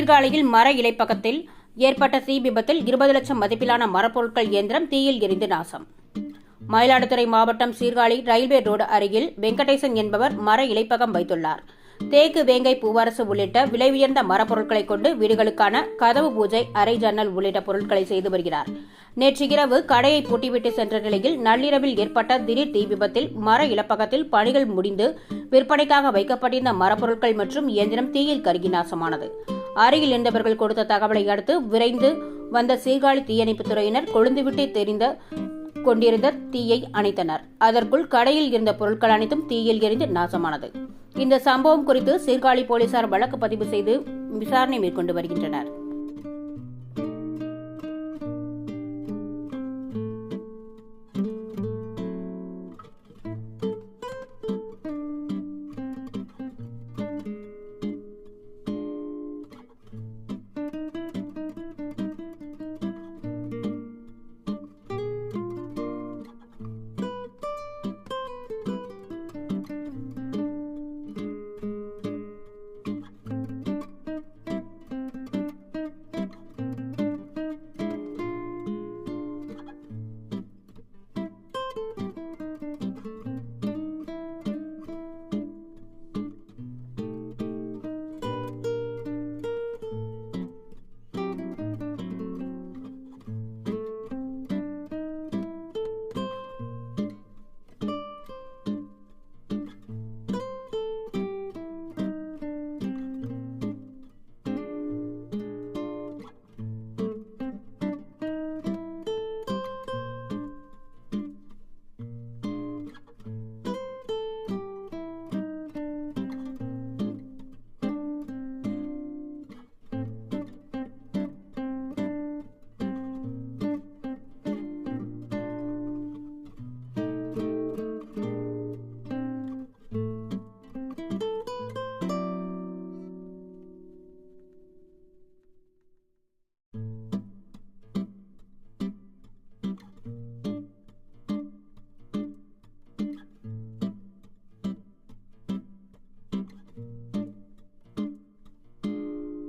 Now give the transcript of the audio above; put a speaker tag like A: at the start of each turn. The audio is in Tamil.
A: சீர்காழியில் மர இலைப்பகத்தில் ஏற்பட்ட தீ விபத்தில் 20 லட்சம் மதிப்பிலான மரப்பொருட்கள் இயந்திரம் தீயில் எரிந்து நாசம். மயிலாடுதுறை மாவட்டம் சீர்காழி ரயில்வே ரோடு அருகில் வெங்கடேசன் என்பவர் மர இலைப்பகம் வைத்துள்ளார். தேக்கு, வேங்கை, பூவரசு உள்ளிட்ட விலை உயர்ந்த மரப்பொருட்களை கொண்டு வீடுகளுக்கான கதவு பூஜை, அறை, ஜன்னல் உள்ளிட்ட பொருட்களை செய்து வருகிறார். நேற்று இரவு கடையை பூட்டிவிட்டு சென்ற நிலையில் நள்ளிரவில் ஏற்பட்ட திடீர் தீ விபத்தில் மர இலப்பகத்தில் பணிகள் முடிந்து விற்பனைக்காக வைக்கப்பட்டிருந்த மரப்பொருட்கள் மற்றும் இயந்திரம் தீயில் கருகி நாசமானது. அருகில் இருந்தவர்கள் கொடுத்த தகவலை அடுத்து விரைந்து வந்த சீர்காழி தீயணைப்புத் துறையினர் கொழுந்துவிட்டு தெரிந்த கொண்டிருந்த தீயை அணைத்தனர். அதற்குள் கடையில் இருந்த பொருட்கள் அனைத்தும் தீயில் எரிந்து நாசமானது. இந்த சம்பவம் குறித்து சீர்காழி போலீசார் வழக்கு பதிவு செய்து விசாரணை மேற்கொண்டு வருகின்றனர்.